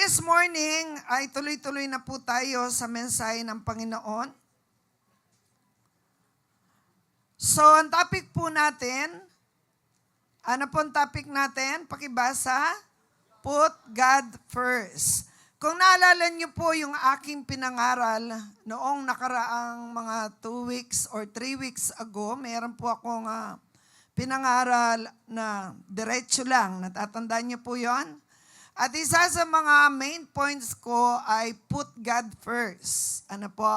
this morning ay tuloy-tuloy na po tayo sa mensahe ng Panginoon. So, ang topic po natin, ano po ang topic natin? Pakibasa, Put God First. Kung naalala niyo po yung aking pinangaral noong nakaraang mga 2 weeks or 3 weeks ago, meron po akong pinangaral na diretso lang. Natatandaan niyo po yon? At isa sa mga main points ko ay put God first. Ano po?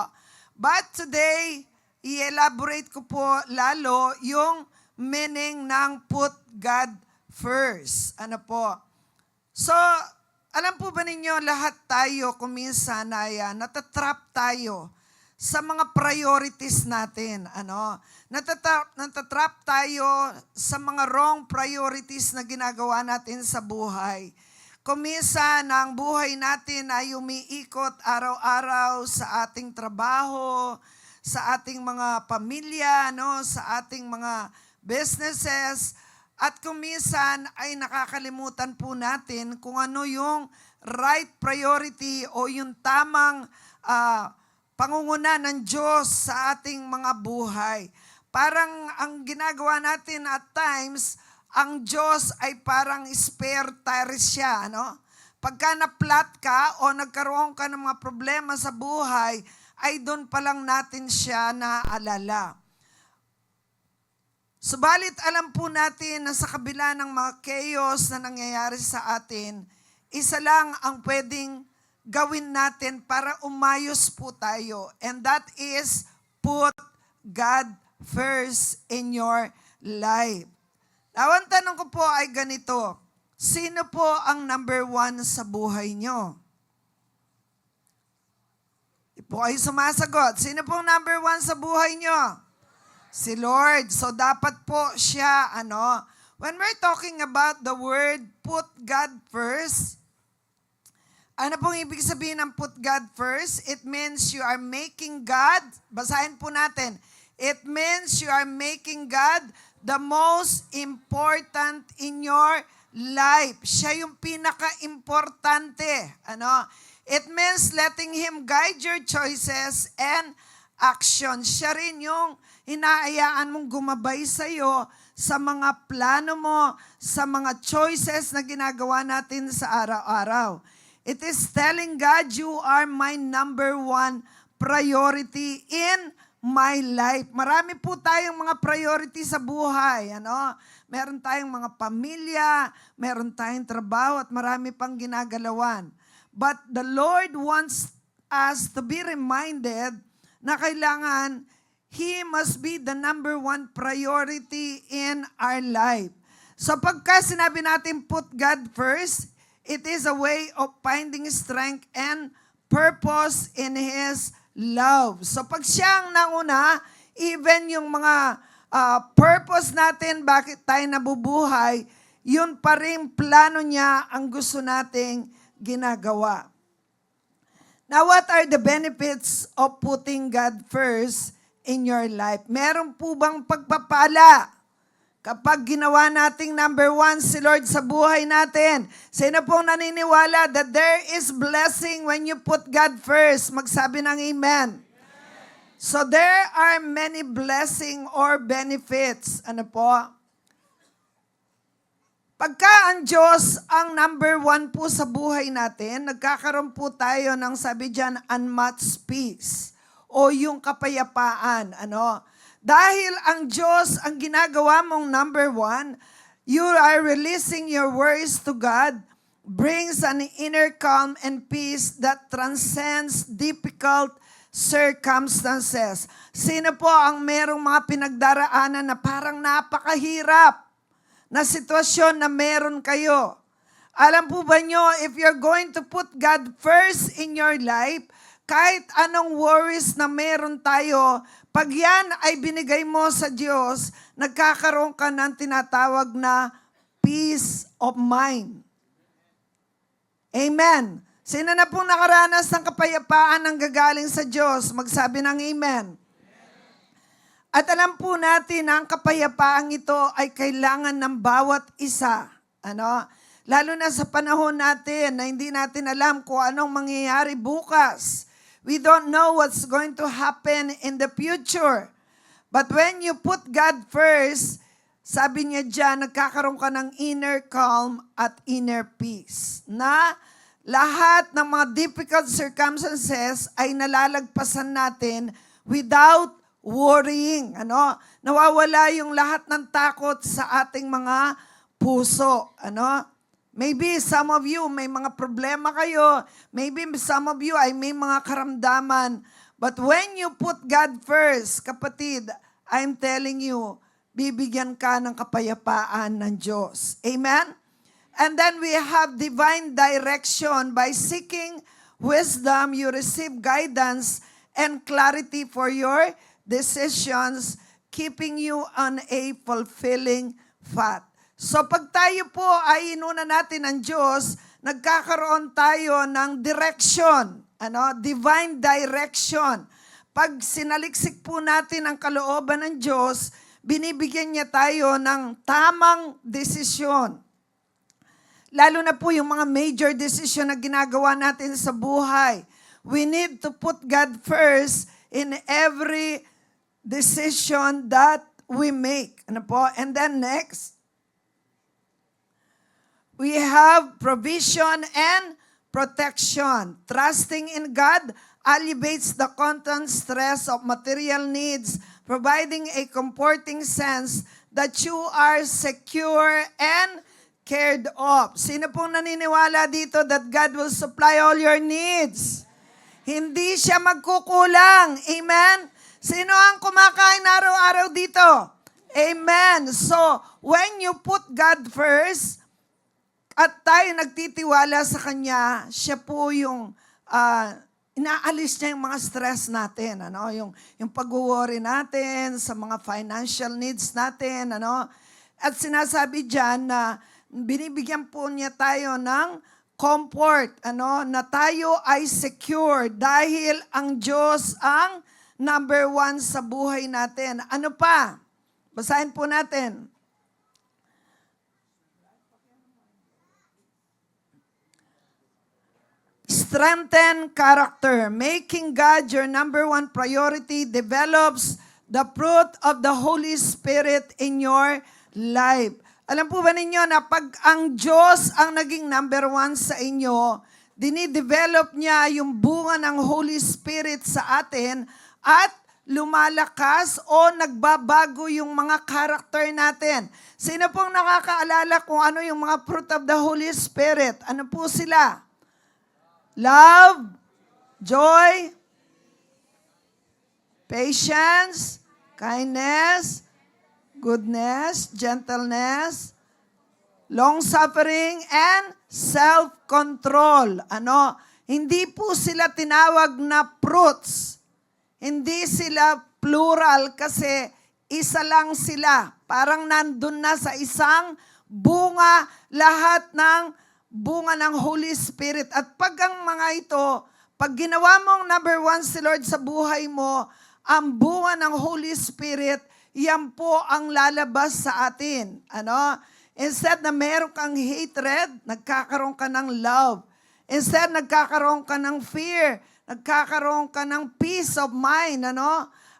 But today, i-elaborate ko po lalo yung meaning ng put God first. Ano po? So, alam po ba ninyo, lahat tayo kuminsan ay natatrap tayo sa mga priorities natin. Ano? Natatrap tayo sa mga wrong priorities na ginagawa natin sa buhay. Kuminsan ang buhay natin ay umiikot araw-araw sa ating trabaho, sa ating mga pamilya, no, sa ating mga businesses, at kuminsan ay nakakalimutan po natin kung ano yung right priority o yung tamang pangunguna ng Diyos sa ating mga buhay. Parang ang ginagawa natin at times, ang Diyos ay parang spare tire siya, no? Pagka na-flat ka o nagkaroon ka ng mga problema sa buhay, ay doon pa lang natin siya naalala. Subalit alam po natin na sa kabila ng mga chaos na nangyayari sa atin, isa lang ang pwedeng gawin natin para umayos po tayo. And that is, put God first in your life. Now, ang tanong ko po ay ganito, sino po ang number 1 sa buhay nyo? Di po kayo sumasagot. Sino po ang number 1 sa buhay nyo? Si Lord. So, dapat po siya, when we're talking about the word, put God first, ano pong ibig sabihin ng put God first? It means you are making God, basahin po natin, it means you are making God the most important in your life. Siya yung pinaka-importante. It means letting Him guide your choices and actions. Siya rin yung hinaayaan mong gumabay sa'yo sa mga plano mo, sa mga choices na ginagawa natin sa araw-araw. It is telling God, you are my number 1 priority in my life. Marami po tayong mga priority sa buhay. Meron tayong mga pamilya, meron tayong trabaho, at marami pang ginagalawan. But the Lord wants us to be reminded na kailangan He must be the number 1 priority in our life. So pagka sinabi natin put God first, it is a way of finding strength and purpose in His love. So pag siya ang nauna, even yung mga purpose natin, bakit tayo nabubuhay, yun pa rin plano niya ang gusto nating ginagawa. Now, what are the benefits of putting God first in your life? Meron po bang pagpapala kapag ginawa nating number 1 si Lord sa buhay natin? Sino pong naniniwala that there is blessing when you put God first? Magsabi ng amen. So there are many blessing or benefits. Ano po? Pagka ang Diyos ang number 1 po sa buhay natin, nagkakaroon po tayo ng sabi dyan, unmatched peace o yung kapayapaan. Dahil ang Diyos ang ginagawa mong number 1, you are releasing your worries to God, brings an inner calm and peace that transcends difficult circumstances. Sino po ang merong mga pinagdaraanan na parang napakahirap na sitwasyon na meron kayo? Alam po ba nyo, if you're going to put God first in your life, kahit anong worries na meron tayo, pag yan ay binigay mo sa Diyos, nagkakaroon ka ng tinatawag na peace of mind. Amen. Sino na pong nakaranas ng kapayapaan ng gagaling sa Diyos? Magsabi ng amen. At alam po natin na ang kapayapaang ito ay kailangan ng bawat isa. Lalo na sa panahon natin na hindi natin alam kung anong mangyayari bukas. We don't know what's going to happen in the future. But when you put God first, sabi niya dyan, nagkakaroon ka ng inner calm at inner peace. Na lahat ng mga difficult circumstances ay nalalagpasan natin without worrying. Nawawala yung lahat ng takot sa ating mga puso. Maybe some of you may mga problema kayo. Maybe some of you ay may mga karamdaman. But when you put God first, kapatid, I'm telling you, bibigyan ka ng kapayapaan ng Diyos. Amen? And then we have divine direction. By seeking wisdom, you receive guidance and clarity for your decisions, keeping you on a fulfilling path. So pag tayo po ay inuna natin ng Diyos, nagkakaroon tayo ng direction, divine direction. Pag sinaliksik po natin ang kalooban ng Diyos, binibigyan niya tayo ng tamang desisyon. Lalo na po yung mga major decision na ginagawa natin sa buhay. We need to put God first in every decision that we make. And then next, we have provision and protection. Trusting in God alleviates the constant stress of material needs, providing a comforting sense that you are secure and cared of. Sino pong naniniwala dito that God will supply all your needs? Hindi siya magkukulang. Amen? Sino ang kumakain araw-araw dito? Amen. So, when you put God first, at tayo nagtitiwala sa Kanya, siya po yung inaalis niya yung mga stress natin, yung pag-worry natin sa mga financial needs natin, At sinasabi diyan na binibigyan po niya tayo ng comfort, na tayo ay secure dahil ang Diyos ang number 1 sa buhay natin. Ano pa? Basahin po natin. Strengthen character. Making God your number 1 priority develops the fruit of the Holy Spirit in your life. Alam po ba ninyo na pag ang Diyos ang naging number 1 sa inyo, dinidevelop niya yung bunga ng Holy Spirit sa atin at lumalakas o nagbabago yung mga character natin. Sino pong nakakaalala kung ano yung mga fruit of the Holy Spirit? Ano po sila? Love, joy, patience, kindness, goodness, gentleness, long-suffering, and self-control. Hindi po sila tinawag na fruits. Hindi sila plural kasi isa lang sila. Parang nandun na sa isang bunga lahat ng bunga ng Holy Spirit. At pag ang mga ito, pag ginawa mong number 1 si Lord sa buhay mo, ang bunga ng Holy Spirit, yan po ang lalabas sa atin. Instead na meron kang hatred, nagkakaroon ka ng love. Instead, nagkakaroon ka ng fear, nagkakaroon ka ng peace of mind.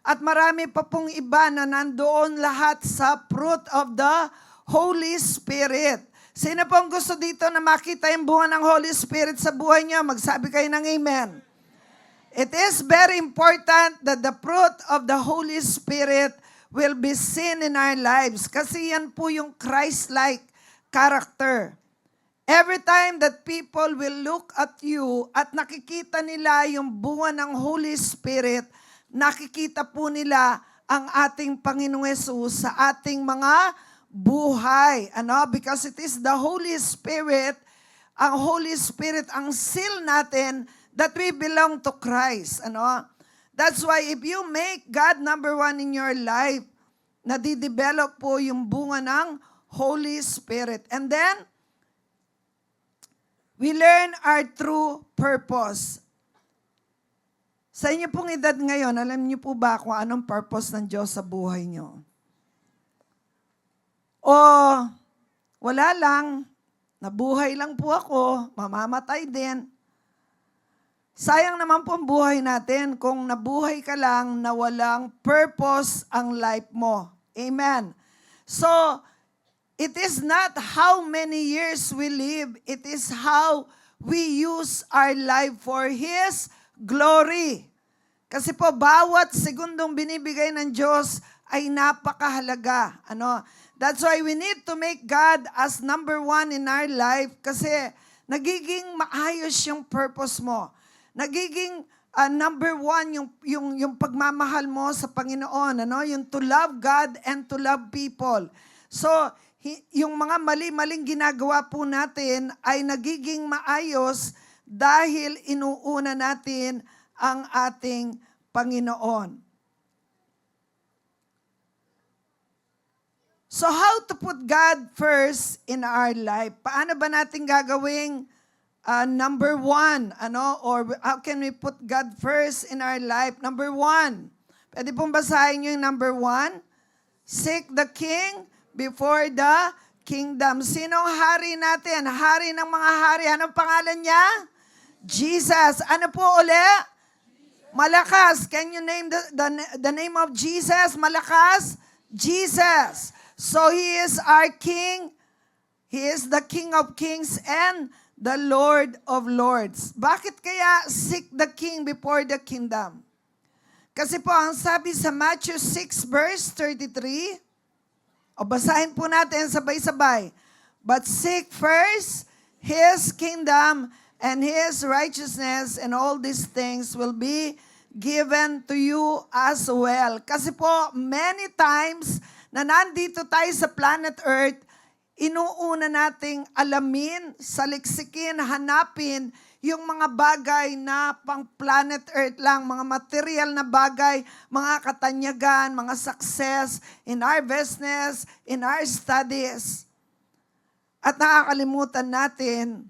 At marami pa pong iba na nandoon lahat sa fruit of the Holy Spirit. Sino pong gusto dito na makita yung bunga ng Holy Spirit sa buhay niyo? Magsabi kayo ng amen. It is very important that the fruit of the Holy Spirit will be seen in our lives. Kasi yan po yung Christ-like character. Every time that people will look at you at nakikita nila yung bunga ng Holy Spirit, nakikita po nila ang ating Panginoong Hesus sa ating mga buhay. Because it is the Holy Spirit, ang Holy Spirit ang seal natin that we belong to Christ. That's why if you make God number 1 in your life, nadidevelop po yung bunga ng Holy Spirit. And then, we learn our true purpose. Sa inyo pong edad ngayon, alam niyo po ba kung anong purpose ng Diyos sa buhay niyo? O wala lang, Nabuhay lang po ako, mamamatay din. Sayang naman po ang buhay natin kung nabuhay ka lang na walang purpose ang life mo. Amen. So, it is not how many years we live, it is how we use our life for His glory. Kasi po, bawat segundong binibigay ng Diyos ay napakahalaga. That's why we need to make God as number one in our life kasi nagiging maayos yung purpose mo. Nagiging number one yung pagmamahal mo sa Panginoon, yung to love God and to love people. So, yung mga mali-maling ginagawa po natin ay nagiging maayos dahil inuuna natin ang ating Panginoon. So how to put God first in our life? Paano ba natin gagawing number one? Or how can we put God first in our life? Number one. Pwede pong basahin nyo yung number one. Seek the King before the kingdom. Sinong hari natin? Hari ng mga hari. Anong pangalan niya? Jesus. Ano po uli? Malakas. Can you name the name of Jesus? Malakas? Jesus. So He is our King. He is the King of Kings and the Lord of Lords. Bakit kaya seek the King before the kingdom? Kasi po ang sabi sa Matthew 6 verse 33, o basahin po natin sabay-sabay. But seek first His kingdom and His righteousness, and all these things will be given to you as well. Kasi po, many times na nandito tayo sa planet Earth, inuuna nating alamin, saliksikin, hanapin yung mga bagay na pang planet Earth lang, mga material na bagay, mga katanyagan, mga success in our business, in our studies. At nakakalimutan natin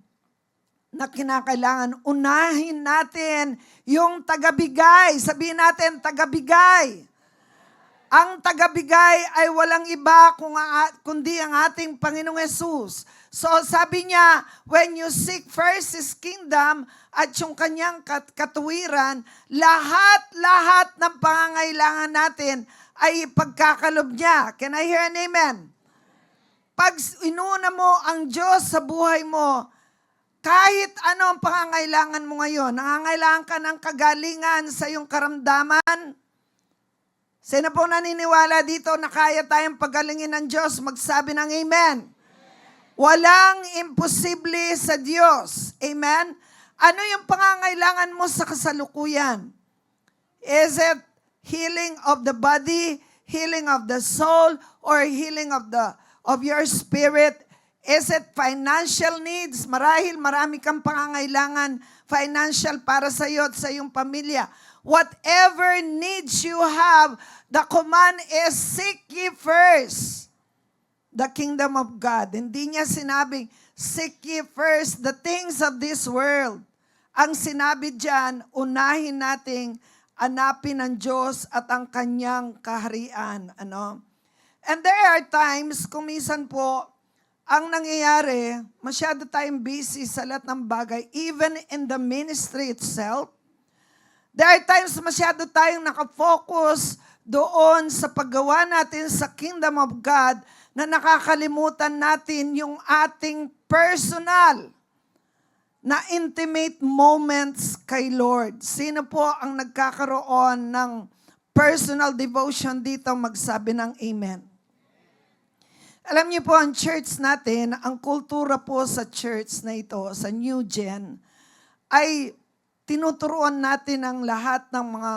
na kinakailangan unahin natin yung tagabigay. Sabihin natin, tagabigay. Ang tagabigay ay walang iba kundi ang ating Panginoong Yesus. So sabi niya, when you seek first His kingdom at yung kanyang katuwiran, lahat ng pangangailangan natin ay ipagkakalob niya. Can I hear an amen? Pag inuna mo ang Diyos sa buhay mo, kahit ano ang pangangailangan mo ngayon, nangangailangan ka ng kagalingan sa iyong karamdaman. Sino po naniniwala dito na kaya tayong pagalingin ng Diyos? Magsabi ng amen. Walang imposible sa Diyos. Amen? Ano yung pangangailangan mo sa kasalukuyan? Is it healing of the body, healing of the soul, or healing of your spirit? Is it financial needs? Marahil marami kang pangangailangan financial para sa iyo at sa iyong pamilya. Whatever needs you have, the command is seek ye first the kingdom of God. Hindi niya sinabing, seek ye first the things of this world. Ang sinabi diyan, unahin nating hanapin ang Diyos at ang kanyang kaharian. And there are times, kung minsan po, ang nangyayari, masyado tayong busy sa lahat ng bagay, even in the ministry itself. There are times masyado tayong nakafocus doon sa paggawa natin sa kingdom of God na nakakalimutan natin yung ating personal na intimate moments kay Lord. Sino po ang nagkakaroon ng personal devotion dito? Magsabi ng amen. Alam niyo po, ang church natin, ang kultura po sa church na ito, sa New Gen, ay tinuturuan natin ang lahat ng mga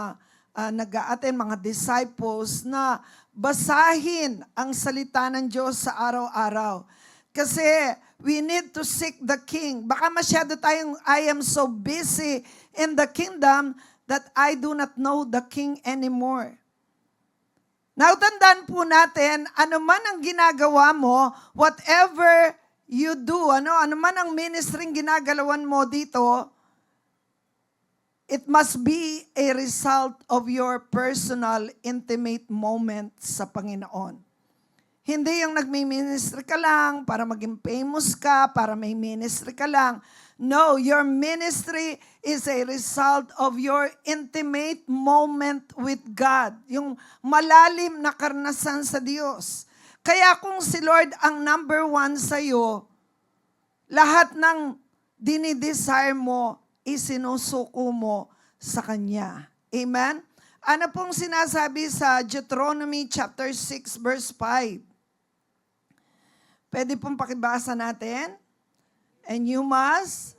nag-a-attend, mga disciples, na basahin ang salita ng Diyos sa araw-araw. Kasi we need to seek the King. Baka masyado tayong, I am so busy in the kingdom that I do not know the King anymore. Nautandaan po natin, ano man ang ginagawa mo, whatever you do, ano man ang ministry ginagalawan mo dito, it must be a result of your personal, intimate moment sa Panginoon. Hindi yung nagmi-ministry ka lang para maging famous ka, para may ministry ka lang. No, your ministry is a result of your intimate moment with God. Yung malalim na karanasan sa Diyos. Kaya kung si Lord ang number one sa'yo, lahat ng dinidesire mo, isinusuko mo sa Kanya. Amen? Ano pong sinasabi sa Deuteronomy chapter 6 verse 5? Pwede pong pakibasa natin. And you must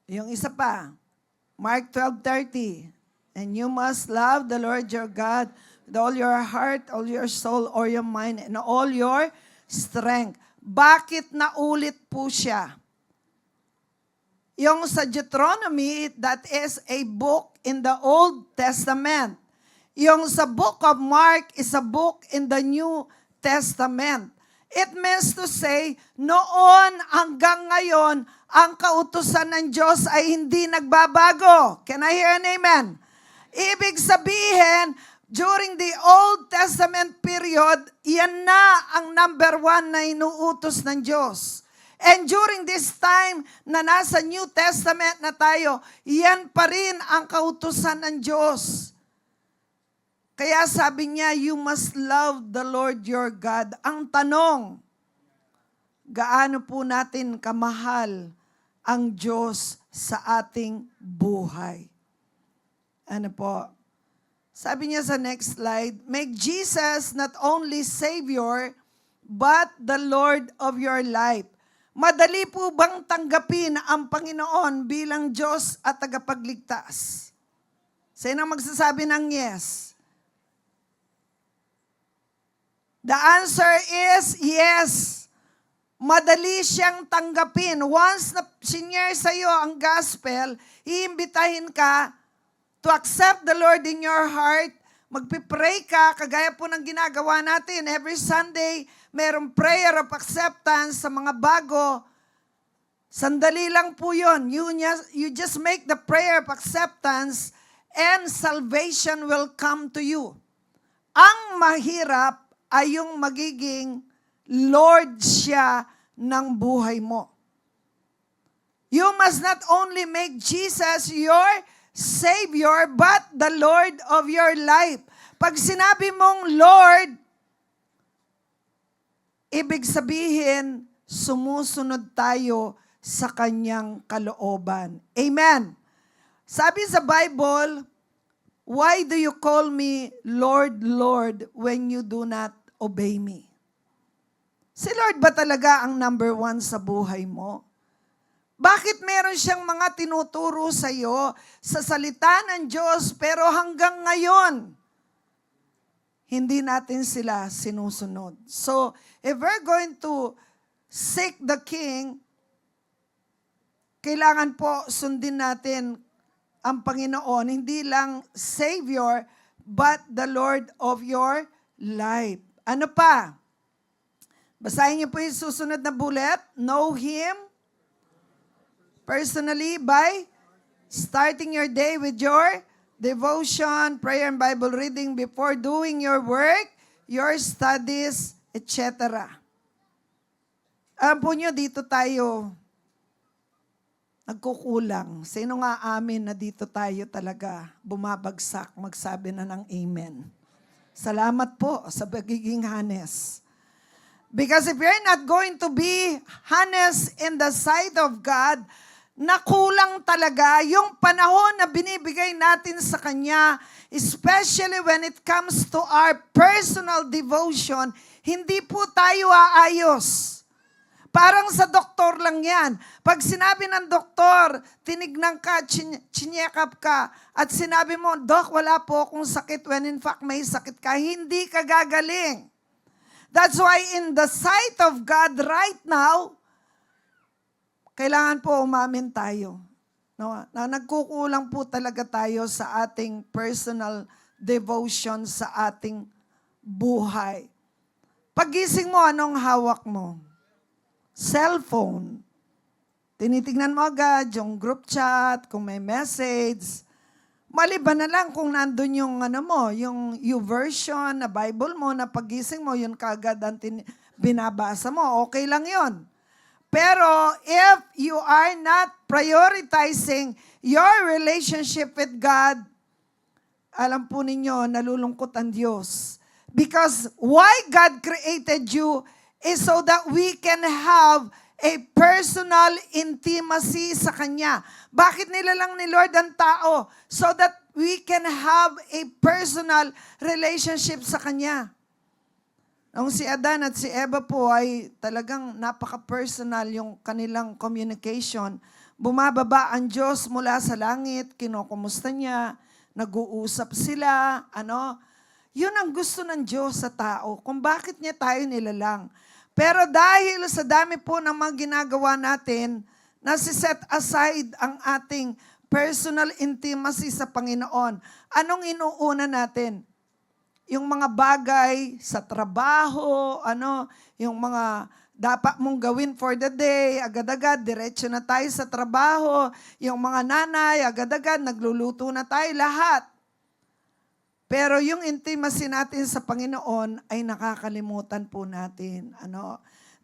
yung isa pa, Mark 12:30. And you must love the Lord your God with all your heart, all your soul, all your mind, and all your strength. Bakit naulit po siya? Yung sa Deuteronomy, that is a book in the Old Testament. Yung sa book of Mark is a book in the New Testament. It means to say, noon hanggang ngayon, ang kautusan ng Diyos ay hindi nagbabago. Can I hear an amen? Ibig sabihin, during the Old Testament period, yan na ang number one na inuutos ng Diyos. And during this time na nasa New Testament na tayo, yan pa rin ang kautusan ng Diyos. Kaya sabi niya, you must love the Lord your God. Ang tanong, gaano po natin kamahal ang Diyos sa ating buhay? Ano po? Sabi niya sa next slide, make Jesus not only Savior, but the Lord of your life. Madali po bang tanggapin ang Panginoon bilang Diyos at tagapagligtas? Sino magsasabi ng yes? The answer is yes. Madali siyang tanggapin. Once na sinyer sa iyo ang gospel, iimbitahin ka to accept the Lord in your heart. Magpipray ka, kagaya po ng ginagawa natin. Every Sunday, merong prayer of acceptance sa mga bago. Sandali lang po yun. You just make the prayer of acceptance and salvation will come to you. Ang mahirap ay yung magiging Lord siya ng buhay mo. You must not only make Jesus your Savior, but the Lord of your life. Pag sinabi mong Lord, ibig sabihin, sumusunod tayo sa Kanyang kalooban. Amen. Sabi sa Bible, why do you call me Lord, Lord, when you do not obey me? Si Lord ba talaga ang number one sa buhay mo? Bakit meron siyang mga tinuturo sa iyo sa salita ng Diyos pero hanggang ngayon, hindi natin sila sinusunod? So, if we're going to seek the King, kailangan po sundin natin ang Panginoon, hindi lang Savior, but the Lord of your life. Ano pa? Basahin niyo po yung susunod na bullet. Know Him personally by starting your day with your devotion, prayer, and Bible reading before doing your work, your studies, etc. Alam po nyo, dito tayo nagkukulang. Sino nga amin na dito tayo talaga bumabagsak, magsabi na ng amen. Salamat po sa pagiging honest. Because if you're not going to be honest in the sight of God, nakulang talaga yung panahon na binibigay natin sa Kanya, especially when it comes to our personal devotion, hindi po tayo aayos. Parang sa doktor lang yan. Pag sinabi ng doktor, tinignan ka, chinyekap ka, at sinabi mo, Dok, wala po akong sakit, when in fact may sakit ka, hindi ka gagaling. That's why in the sight of God right now, kailangan po umamin tayo. No? Na nagkukulang po talaga tayo sa ating personal devotion sa ating buhay. Pagising mo, anong hawak mo? Cellphone. Tinitingnan mo agad yung group chat, kung may message. Maliban na lang kung nandun yung yung YouVersion na Bible mo na pagising mo, yun kagad ang binabasa mo. Okay lang yun. Pero if you are not prioritizing your relationship with God, alam po ninyo, nalulungkot ang Diyos. Because why God created you is so that we can have a personal intimacy sa Kanya. Bakit nilalang ni Lord ang tao? So that we can have a personal relationship sa Kanya. Nung si Adan at si Eva po ay talagang napaka-personal yung kanilang communication. Bumababa ang Diyos mula sa langit, kinukumusta niya, nag-uusap sila, Yun ang gusto ng Diyos sa tao, kung bakit niya tayo nilalang. Pero dahil sa dami po ng mga ginagawa natin, nasi-set aside ang ating personal intimacy sa Panginoon. Anong inuuna natin? Yung mga bagay sa trabaho, yung mga dapat mong gawin for the day, agad-agad, diretso na tayo sa trabaho. Yung mga nanay, agad-agad, nagluluto na tayo, lahat. Pero yung intimacy natin sa Panginoon ay nakakalimutan po natin.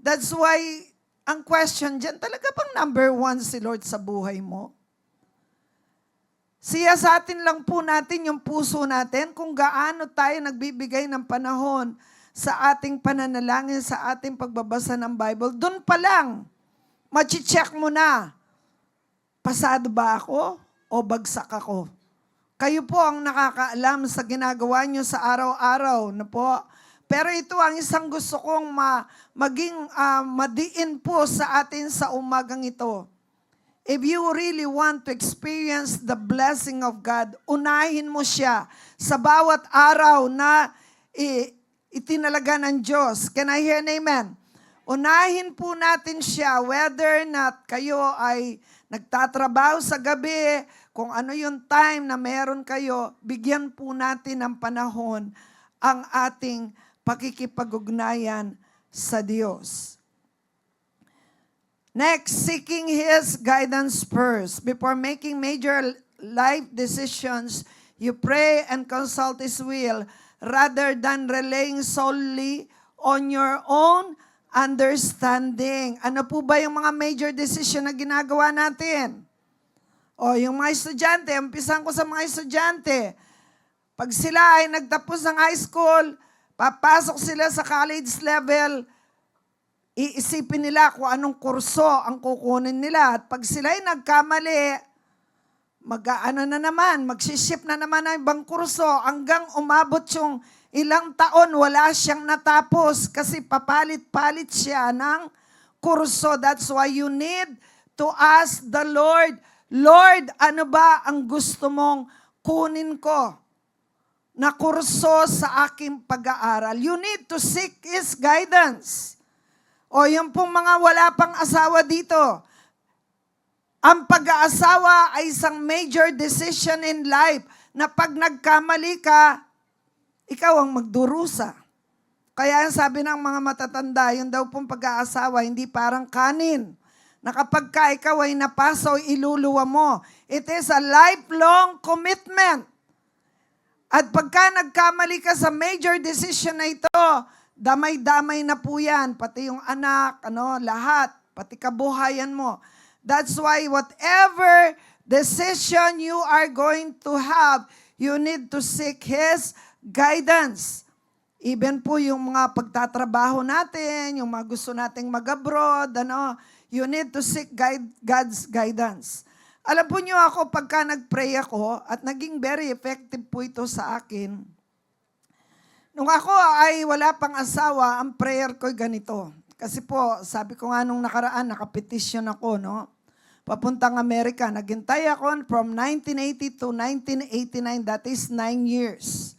That's why, ang question dyan, talaga bang number 1 si Lord sa buhay mo? Siya sa atin lang po natin yung puso natin kung gaano tayo nagbibigay ng panahon sa ating pananalangin, sa ating pagbabasa ng Bible. Doon pa lang, machi-check mo na, pasado ba ako o bagsak ako? Kayo po ang nakakaalam sa ginagawa nyo sa araw-araw na po. Pero ito ang isang gusto kong maging madiin po sa atin sa umagang ito. If you really want to experience the blessing of God, unahin mo siya sa bawat araw na itinalaga ng Diyos. Can I hear an amen? Unahin po natin siya whether not kayo ay nagtatrabaho sa gabi, kung ano yung time na meron kayo, bigyan po natin ng panahon ang ating pakikipag-ugnayan sa Diyos. Next, seeking His guidance first. Before making major life decisions, you pray and consult His will rather than relying solely on your own understanding. Ano po ba yung mga major decision na ginagawa natin? Yung mga estudyante, umpisan ko sa mga estudyante. Pag sila ay nagtapos ng high school, papasok sila sa college level, iisipin nila kung anong kurso ang kukunin nila. At pag sila ay nagkamali, magsiship na naman ng ibang kurso hanggang umabot yung ilang taon, wala siyang natapos kasi papalit-palit siya ng kurso. That's why you need to ask the Lord, Lord, ano ba ang gusto mong kunin ko na kurso sa aking pag-aaral? You need to seek His guidance. Yung pong mga wala pang asawa dito, ang pag-aasawa ay isang major decision in life na pag nagkamali ka, ikaw ang magdurusa. Kaya ang sabi ng mga matatanda, yung daw pong pag-aasawa, hindi parang kanin, na kapag ka ikaw ay napaso, iluluwa mo. It is a lifelong commitment. At pagka nagkamali ka sa major decision na ito, damay-damay na po yan, pati yung anak, lahat, pati kabuhayan mo. That's why whatever decision you are going to have, you need to seek His guidance. Even po yung mga pagtatrabaho natin, yung mga gusto nating mag-abroad, you need to seek God's guidance. Alam po niyo ako, pagka nag-pray ako, at naging very effective po ito sa akin, nung ako ay wala pang asawa, ang prayer ko ganito. Kasi po, sabi ko nga nung nakaraan, nakapetisyon ako, papuntang Amerika. Naghintay ako from 1980 to 1989, that is 9 years.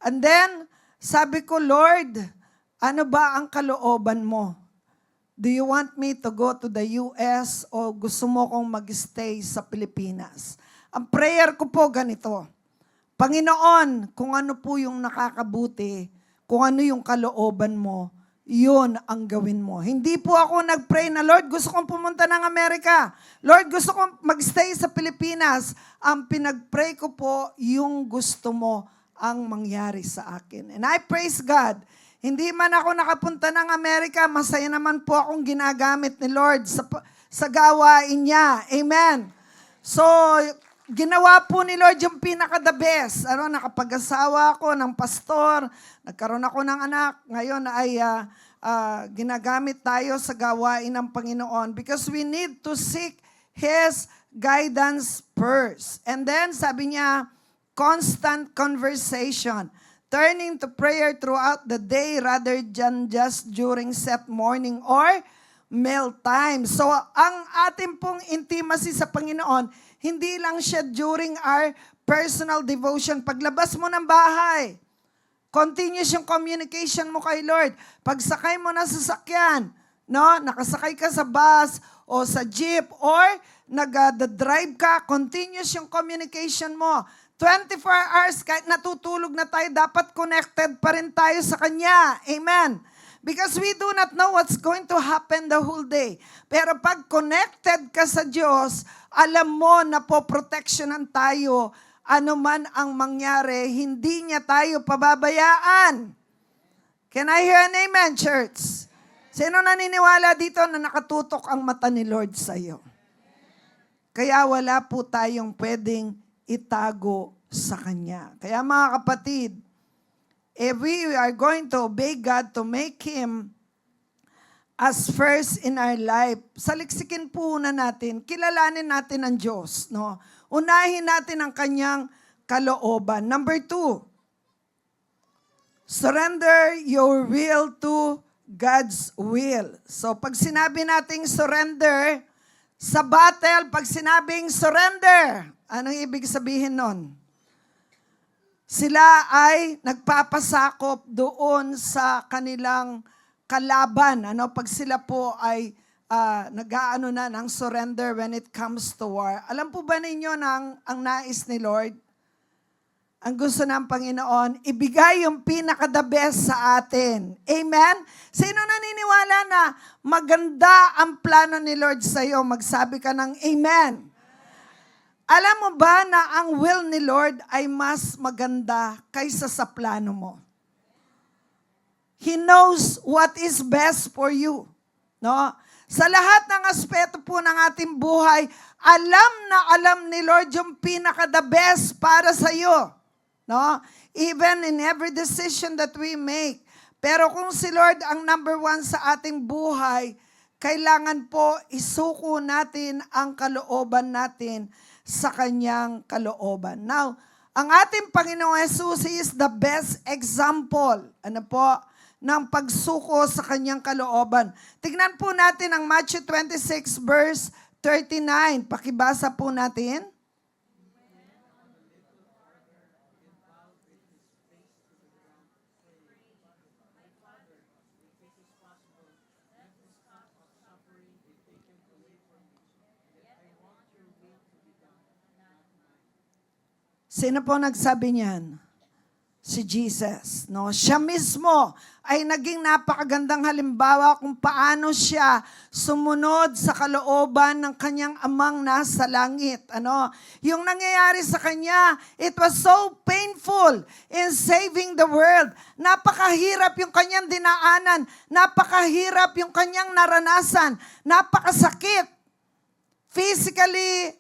And then, sabi ko, Lord, ano ba ang kalooban mo? Do you want me to go to the US o gusto mo kong mag-stay sa Pilipinas? Ang prayer ko po ganito, Panginoon, kung ano po yung nakakabuti, kung ano yung kalooban mo, yun ang gawin mo. Hindi po ako nag-pray na, Lord, gusto kong pumunta ng Amerika. Lord, gusto kong magstay sa Pilipinas. Ang pinag-pray ko po, yung gusto mo ang mangyari sa akin. And I praise God. Hindi man ako nakapunta ng Amerika, masaya naman po akong ginagamit ni Lord sa gawain niya. Amen. So, ginawa po ni Lord yung pinaka-the best. Nakapag-asawa ako ng pastor, nagkaroon ako ng anak. Ngayon ay ginagamit tayo sa gawain ng Panginoon because we need to seek His guidance first. And then, sabi niya, constant conversation. Turning to prayer throughout the day rather than just during set morning or meal time. So, ang ating pong intimacy sa Panginoon, hindi lang siya during our personal devotion. Paglabas mo ng bahay, continuous yung communication mo kay Lord. Pagsakay mo ng sasakyan, nakasakay ka sa bus o sa jeep or nag-drive ka, continuous yung communication mo. 24 hours, kahit natutulog na tayo, dapat connected pa rin tayo sa Kanya. Amen. Because we do not know what's going to happen the whole day. Pero pag connected ka sa Diyos, alam mo na po protectionan tayo. Ano man ang mangyari, hindi niya tayo pababayaan. Can I hear an amen, church? Sino naniniwala dito na nakatutok ang mata ni Lord sa iyo? Kaya wala po tayong pwedeng itago sa Kanya. Kaya mga kapatid, if we are going to obey God to make Him as first in our life, saliksikin po na natin, kilalanin natin ang Diyos. Unahin natin ang Kanyang kalooban. Number 2, surrender your will to God's will. So pag sinabi nating surrender, sa battle, pag sinabing surrender, anong ibig sabihin nun? Sila ay nagpapasakop doon sa kanilang kalaban. Pag sila po ay nag-aano na ng surrender when it comes to war. Alam po ba ninyo na ang nais ni Lord? Ang gusto ng Panginoon, ibigay yung pinaka-the best sa atin. Amen? Sino naniniwala na maganda ang plano ni Lord sa iyo? Magsabi ka ng amen. Alam mo ba na ang will ni Lord ay mas maganda kaysa sa plano mo? He knows what is best for you. Sa lahat ng aspeto po ng ating buhay, alam na alam ni Lord yung pinaka-the best para sa iyo. Even in every decision that we make. Pero kung si Lord ang number 1 sa ating buhay, kailangan po isuko natin ang kalooban natin sa Kanyang kalooban. Now, ang ating Panginoong Jesus is the best example ng pagsuko sa Kanyang kalooban. Tignan po natin ang Matthew 26 verse 39. Pakibasa po natin. Sino po nagsabi niyan? Si Jesus. Siya mismo ay naging napakagandang halimbawa kung paano siya sumunod sa kalooban ng kanyang amang nasa langit. Yung nangyayari sa kanya, it was so painful in saving the world. Napakahirap yung kanyang dinaanan. Napakahirap yung kanyang naranasan. Napakasakit. Physically,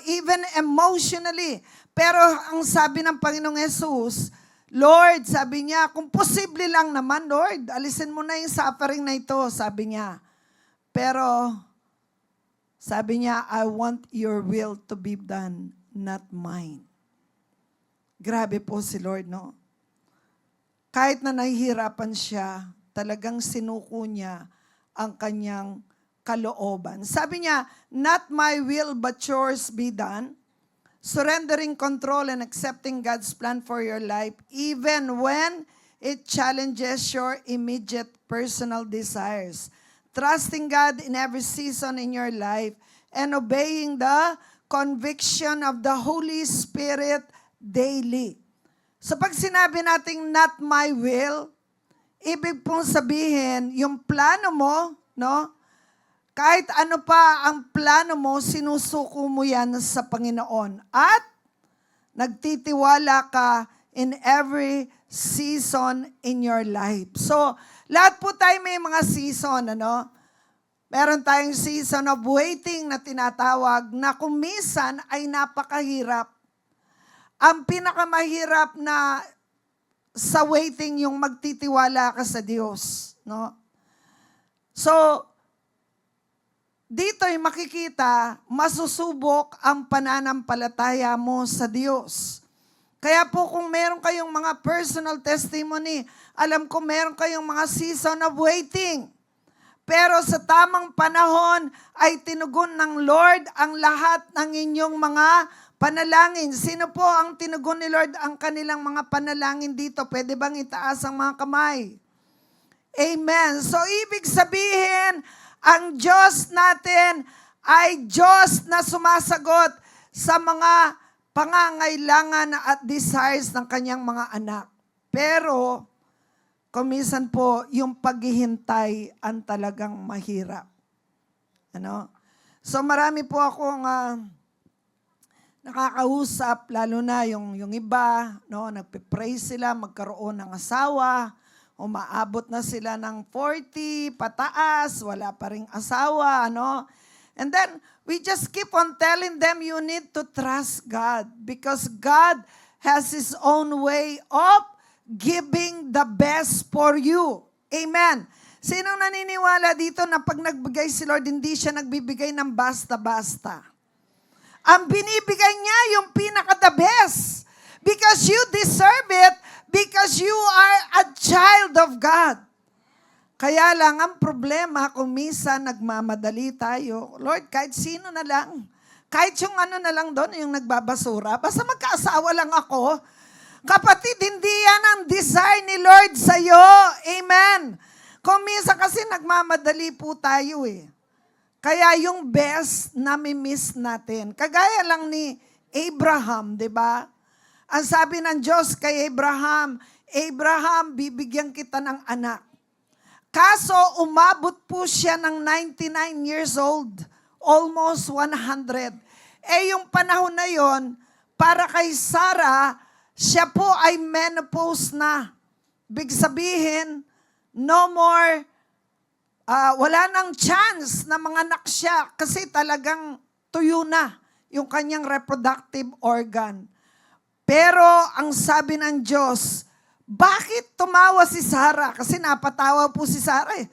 even emotionally. Pero ang sabi ng Panginoong Jesus, Lord, sabi niya, kung posible lang naman, Lord, alisin mo na yung suffering na ito, sabi niya. Pero, sabi niya, I want your will to be done, not mine. Grabe po si Lord, Kahit na nahihirapan siya, talagang sinuko niya ang kanyang kalooban. Sabi niya, not my will but yours be done. Surrendering control and accepting God's plan for your life, even when it challenges your immediate personal desires. Trusting God in every season in your life and obeying the conviction of the Holy Spirit daily. So pag sinabi nating not my will, Ibig pong sabihin, yung plano mo, no? Kahit ano pa ang plano mo, sinusuko mo yan sa Panginoon. At nagtitiwala ka in every season in your life. So, lahat po tayo may mga season, ano? Meron tayong season of waiting na tinatawag na kung minsan ay napakahirap. Ang pinakamahirap na sa waiting yung magtitiwala ka sa Diyos, no? So, dito'y makikita, masusubok ang pananampalataya mo sa Diyos. Kaya po kung meron kayong mga personal testimony, alam ko meron kayong mga season of waiting. Pero sa tamang panahon ay tinugon ng Lord ang lahat ng inyong mga panalangin. Sino po ang tinugon ni Lord ang kanilang mga panalangin dito? Pwede bang itaas ang mga kamay? Amen. So ibig sabihin, ang Diyos natin ay Diyos na sumasagot sa mga pangangailangan at desires ng kanyang mga anak. Pero, kuminsan po, yung paghihintay ang talagang mahirap. Ano? So marami po akong nakakausap, lalo na yung iba, no, nagpe-pray sila, magkaroon ng asawa, umaabot na sila ng 40, pataas, wala pa ring asawa, ano. And then, we just keep on telling them, you need to trust God because God has His own way of giving the best for you. Amen. Sinong naniniwala dito na pag nagbigay si Lord, hindi siya nagbibigay ng basta-basta? Ang binibigay niya yung pinaka-the best because you deserve it. Because you are a child of God. Kaya lang ang problema kung minsan nagmamadali tayo, Lord, kahit sino na lang, kahit yung ano na lang doon, yung nagbabasura, basta magkaasawa lang ako. Kapatid, hindi yan ang desire ni Lord sa'yo. Amen. Kung minsan kasi nagmamadali po tayo eh. Kaya yung best nami-miss natin. Kagaya lang ni Abraham, di ba? Ang sabi ng Diyos kay Abraham, Abraham, bibigyan kita ng anak. Kaso umabot po siya ng 99 years old, almost 100. Yung panahon na yon, para kay Sarah, siya po ay menopause na. Big sabihin, no more, wala nang chance na manganak siya kasi talagang tuyo na yung kanyang reproductive organ. Pero ang sabi ng Diyos, bakit tumawa si Sarah? Kasi napatawa po si Sarah eh.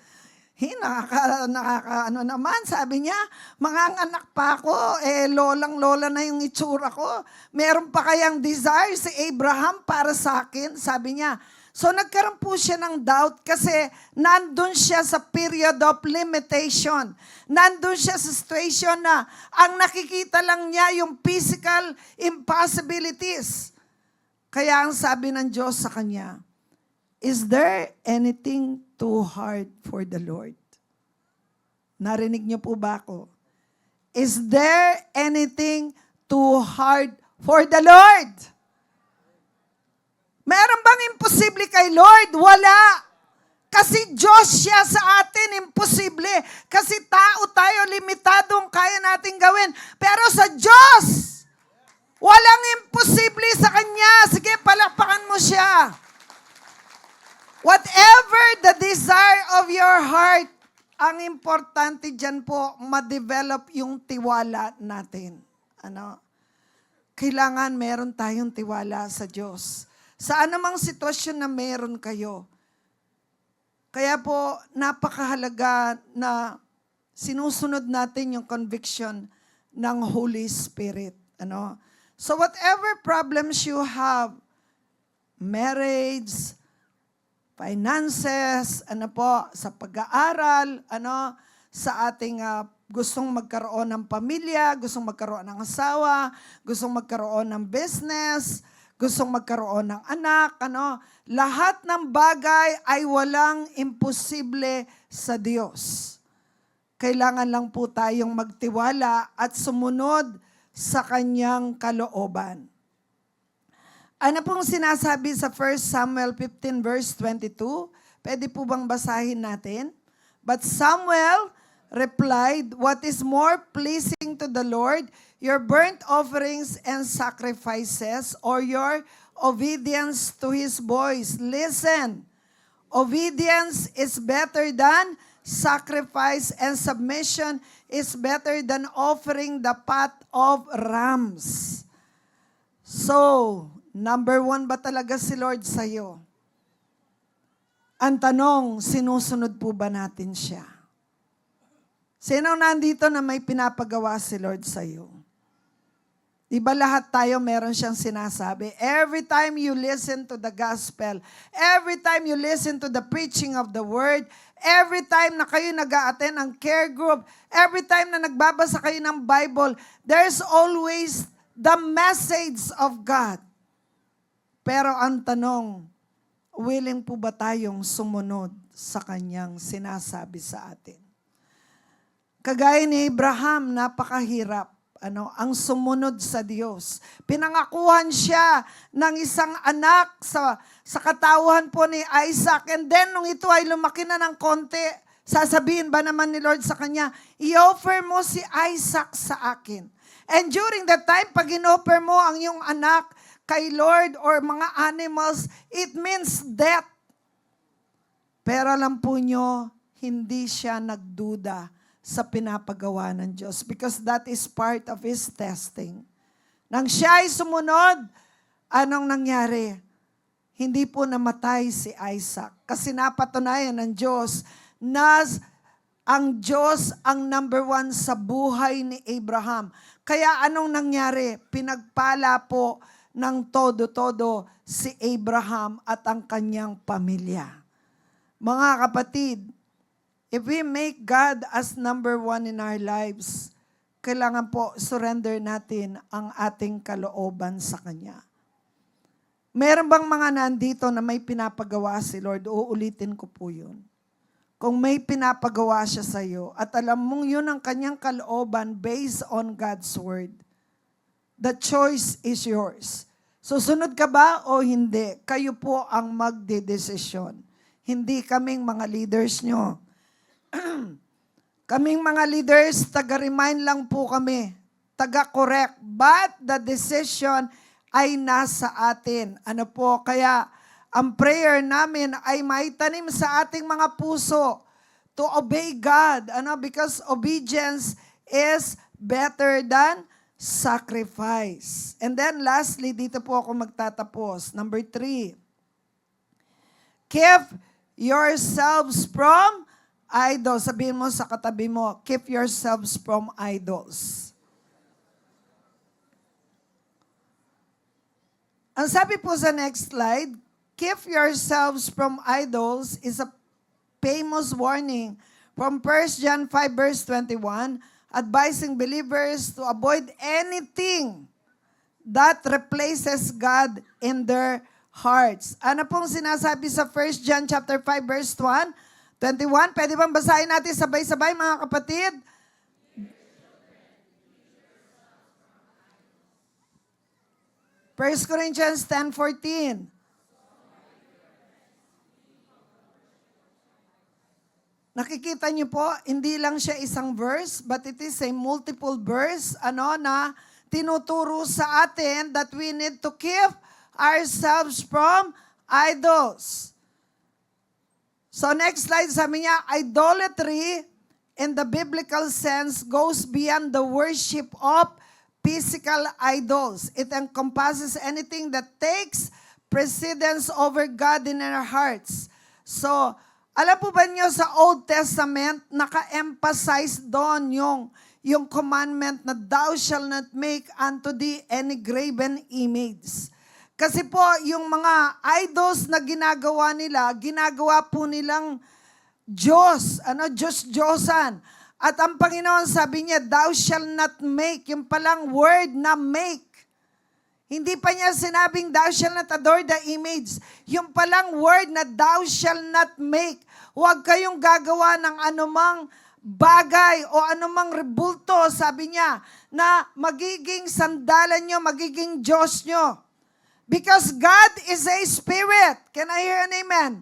Ano naman, sabi niya, manganganak pa ako, lolang-lola na yung itsura ko. Meron pa kayang desire si Abraham para sa akin? Sabi niya. So nagkaroon po siya ng doubt kasi nandun siya sa period of limitation. Nandun siya sa situation na ang nakikita lang niya yung physical impossibilities. Kaya ang sabi ng Diyos sa kanya, is there anything too hard for the Lord? Narinig niyo po ba ako? Is there anything too hard for the Lord? Meron bang imposible kay Lord? Wala. Kasi Diyos siya sa atin, imposible. Kasi tao tayo, limitadong kaya natin gawin. Pero sa Diyos, walang imposible sa Kanya. Sige, palakpakan mo siya. Whatever the desire of your heart, ang importante dyan po, ma-develop yung tiwala natin. Ano? Kailangan meron tayong tiwala sa Diyos. Sa anumang sitwasyon na meron kayo. Kaya po, napakahalaga na sinusunod natin yung conviction ng Holy Spirit. Ano? So whatever problems you have, marriage, finances, ano po, sa pag-aaral, ano, sa ating gustong magkaroon ng pamilya, gustong magkaroon ng asawa, gustong magkaroon ng business, gustong magkaroon ng anak, ano, lahat ng bagay ay walang imposible sa Diyos. Kailangan lang po tayong magtiwala at sumunod sa Kanyang kalooban. Ano pong sinasabi sa 1 Samuel 15 verse 22? Pwede po bang basahin natin? But Samuel replied, "What is more pleasing to the Lord, your burnt offerings and sacrifices, or your obedience to His voice? Listen, obedience is better than sacrifice, and submission is better than offering the fat of rams." So, number one ba talaga si Lord sa'yo? Ang tanong, sinusunod po ba natin siya? Sino nandito na may pinapagawa si Lord sa'yo? Di ba lahat tayo meron siyang sinasabi? Every time you listen to the gospel, every time you listen to the preaching of the word, every time na kayo nag-a-attend ng care group, every time na nagbabasa kayo ng Bible, there's always the message of God. Pero ang tanong, willing po ba tayong sumunod sa kanyang sinasabi sa atin? Kagaya ni Abraham, napakahirap. Ang sumunod sa Diyos. Pinangakuhan siya ng isang anak sa katauhan po ni Isaac. And then, nung ito ay lumaki na ng konti, sasabihin ba naman ni Lord sa kanya, i-offer mo si Isaac sa akin. And during that time, pag in-offer mo ang iyong anak kay Lord or mga animals, it means death. Pero alam po nyo, hindi siya nagduda sa pinapagawa ng Diyos because that is part of His testing. Nang siya ay sumunod, anong nangyari? Hindi po namatay si Isaac kasi napatunayan ng Diyos na ang Diyos ang number one sa buhay ni Abraham. Kaya anong nangyari? Pinagpala po ng todo-todo si Abraham at ang kanyang pamilya. Mga kapatid, if we make God as number one in our lives, kailangan po surrender natin ang ating kalooban sa Kanya. Meron bang mga nandito na may pinapagawa si Lord? Uulitin ko po yun. Kung may pinapagawa siya sa iyo at alam mong yun ang kanyang kalooban based on God's Word, the choice is yours. Susunod ka ba o hindi? Kayo po ang magdedesisyon. Hindi kaming mga leaders nyo. Kaming mga leaders, taga-remind lang po kami, taga-correct, but the decision ay nasa atin. Ano po, kaya ang prayer namin ay maitanim sa ating mga puso to obey God. Because obedience is better than sacrifice. And then lastly, dito po ako magtatapos. Number 3, keep yourselves from idols. Sabihin mo sa katabi mo, keep yourselves from idols. Ang sabi po sa next slide, keep yourselves from idols is a famous warning from 1 John 5 verse 21, advising believers to avoid anything that replaces God in their hearts. Ano pong sinasabi sa 1 John chapter 5 verse 21? Pwede bang basahin natin sabay-sabay mga kapatid? First Corinthians 10:14. Nakikita niyo po, hindi lang siya isang verse, but it is a multiple verse, na tinuturo sa atin that we need to keep ourselves from idols. So next slide, sabi niya, idolatry in the biblical sense goes beyond the worship of physical idols. It encompasses anything that takes precedence over God in our hearts. So, alam po ba niyo sa Old Testament, naka-emphasize doon yung commandment na thou shall not make unto thee any graven image. Kasi po, yung mga idols na ginagawa nila, ginagawa po nilang Diyos, Diyos-Diyosan. At ang Panginoon sabi niya, thou shall not make, yung palang word na make. Hindi pa niya sinabing thou shall not adore the image. Yung palang word na thou shall not make. Huwag kayong gagawa ng anumang bagay o anumang rebulto, sabi niya, na magiging sandalan nyo, magiging Diyos nyo. Because God is a spirit. Can I hear an amen?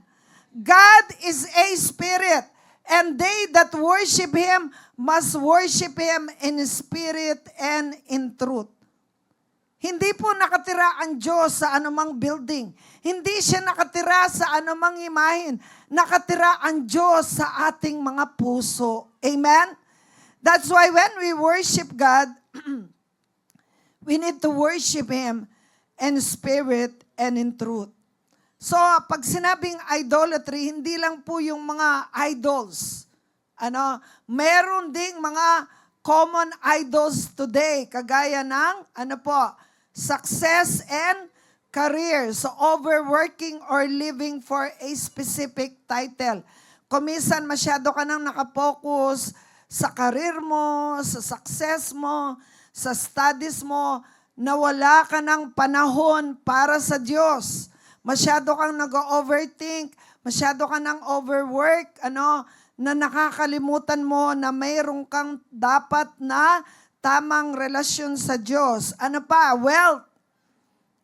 God is a spirit, and they that worship Him must worship Him in spirit and in truth. Hindi po nakatira ang Diyos sa anumang building. Hindi siya nakatira sa anumang imahin. Nakatira ang Diyos sa ating mga puso. Amen? That's why when we worship God, we need to worship Him in spirit and in truth. So, pag sinabing idolatry, hindi lang po yung mga idols. Meron ding mga common idols today, kagaya ng, success and career. So, overworking or living for a specific title. Kumisan masyado ka nang nakapokus sa career mo, sa success mo, sa studies mo, na wala ka ng panahon para sa Diyos. Masyado kang nag-overthink, masyado ka ng overwork, na nakakalimutan mo na mayroon kang dapat na tamang relasyon sa Diyos. Ano pa? Wealth.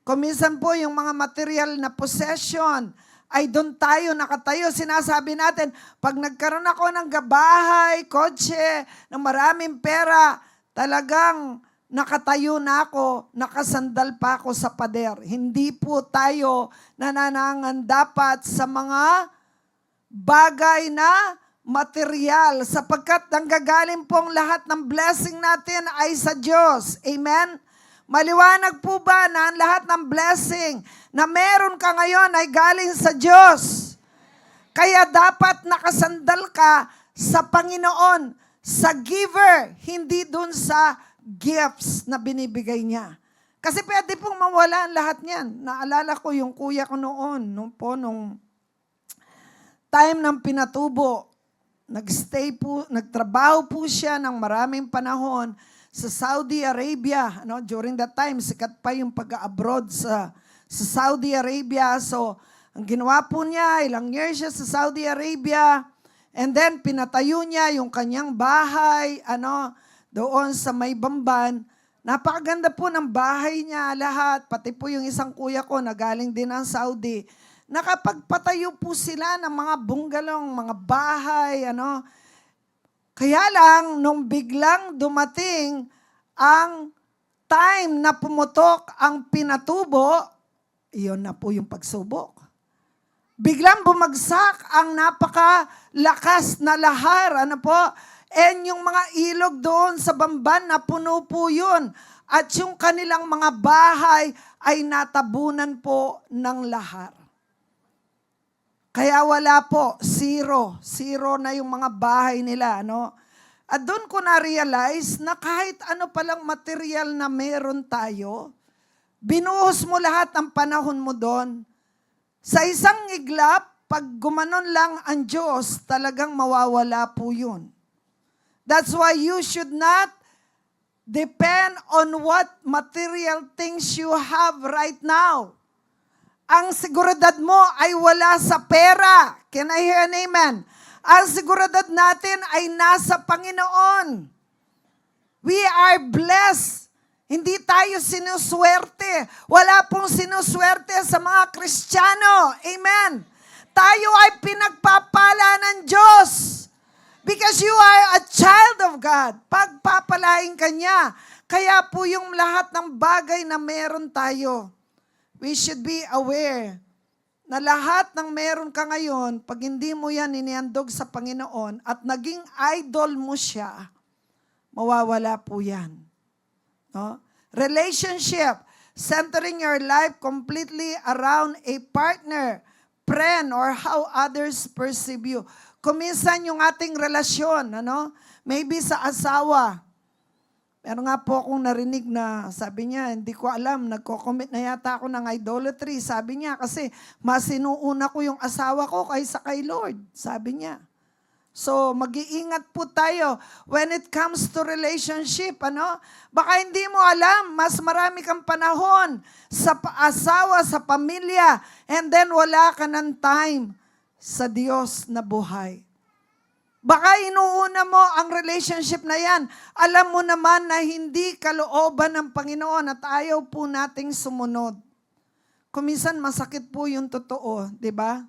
Kuminsan po yung mga material na possession, ay doon tayo nakatayo. Sinasabi natin, pag nagkaroon ako ng bahay, kotse, ng maraming pera, talagang nakatayo na ako, nakasandal pa ako sa pader. Hindi po tayo nananangan dapat sa mga bagay na material, sapagkat nanggagaling pong lahat ng blessing natin ay sa Diyos. Amen? Maliwanag po ba na ang lahat ng blessing na meron ka ngayon ay galing sa Diyos? Kaya dapat nakasandal ka sa Panginoon, sa giver, hindi dun sa gifts na binibigay niya. Kasi pwede pong mawala ang lahat niyan. Naalala ko yung kuya ko noon, nung time ng pinatubo, nagtrabaho po siya ng maraming panahon sa Saudi Arabia. During that time, sikat pa yung pag-abroad sa Saudi Arabia. So, ang ginawa po niya, ilang years siya sa Saudi Arabia, and then pinatayo niya yung kanyang bahay, doon sa may Bamban. Napakaganda po ng bahay niya lahat, pati po yung isang kuya ko na galing din ng Saudi. Nakapagpatayo po sila ng mga bungalow, mga bahay, Kaya lang, nung biglang dumating ang time na pumutok ang pinatubo, iyon na po yung pagsubok. Biglang bumagsak ang napakalakas na lahar, and yung mga ilog doon sa Bamban, na puno po yun. At yung kanilang mga bahay ay natabunan po ng lahar. Kaya wala po, zero. Zero na yung mga bahay nila. At doon ko na-realize na kahit ano palang material na meron tayo, binuhos mo lahat ang panahon mo doon. Sa isang iglap, pag gumanon lang ang Diyos, talagang mawawala po yun. That's why you should not depend on what material things you have right now. Ang seguridad mo ay wala sa pera. Can I hear an amen? Ang seguridad natin ay nasa Panginoon. We are blessed. Hindi tayo sinuswerte. Wala pong sinuswerte sa mga Kristiyano. Amen. Tayo ay pinagpapala ng Diyos. Because you are a child of God. Pagpapalain ka niya. Kaya po yung lahat ng bagay na meron tayo, we should be aware na lahat ng meron ka ngayon, pag hindi mo yan inihandog sa Panginoon at naging idol mo siya, mawawala po yan. Relationship, centering your life completely around a partner, friend, or how others perceive you. Kuminsan yung ating relasyon, maybe sa asawa. Meron nga po akong narinig na sabi niya, hindi ko alam, nagko-commit na yata ako ng idolatry. Sabi niya, kasi mas sinuuna ko yung asawa ko kaysa kay Lord. Sabi niya. So, mag-iingat po tayo when it comes to relationship, Baka hindi mo alam, mas marami kang panahon sa asawa, sa pamilya, and then wala ka ng time sa Diyos na buhay. Baka inuuna mo ang relationship na yan. Alam mo naman na hindi kalooban ng Panginoon at ayaw po nating sumunod. Kuminsan masakit po yung totoo, di ba?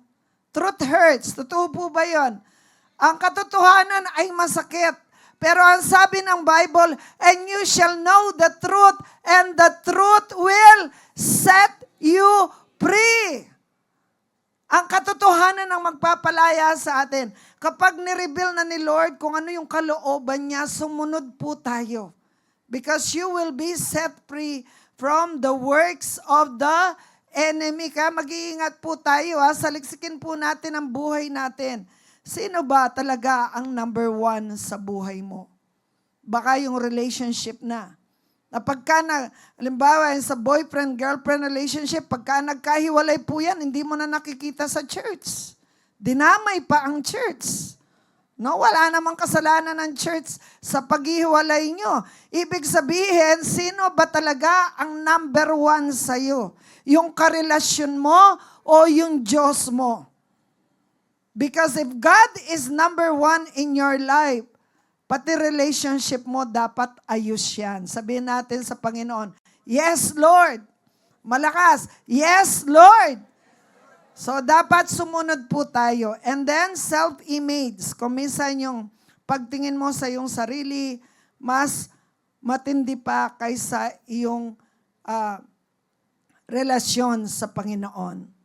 Truth hurts. Totoo po ba yun? Ang katotohanan ay masakit. Pero ang sabi ng Bible, and you shall know the truth, and the truth will set you free. Ang katotohanan ang magpapalaya sa atin. Kapag nireveal na ni Lord kung ano yung kalooban niya, sumunod po tayo. Because you will be set free from the works of the enemy. Kaya mag-iingat po tayo. Saliksikin po natin ang buhay natin. Sino ba talaga ang number one sa buhay mo? Baka yung relationship na. Halimbawa, sa boyfriend-girlfriend relationship, pagka nagkahiwalay po yan, hindi mo na nakikita sa church. Dinamay pa ang church. No, wala namang kasalanan ng church sa paghihiwalay nyo. Ibig sabihin, sino ba talaga ang number one sa'yo? Yung karelasyon mo o yung Diyos mo? Because if God is number one in your life, pati relationship mo dapat ayos yan. Sabihin natin sa Panginoon, yes, Lord. Malakas, yes, Lord. So, dapat sumunod po tayo. And then, self-image. Kung minsan yung pagtingin mo sa iyong sarili, mas matindi pa kaysa iyong relasyon sa Panginoon.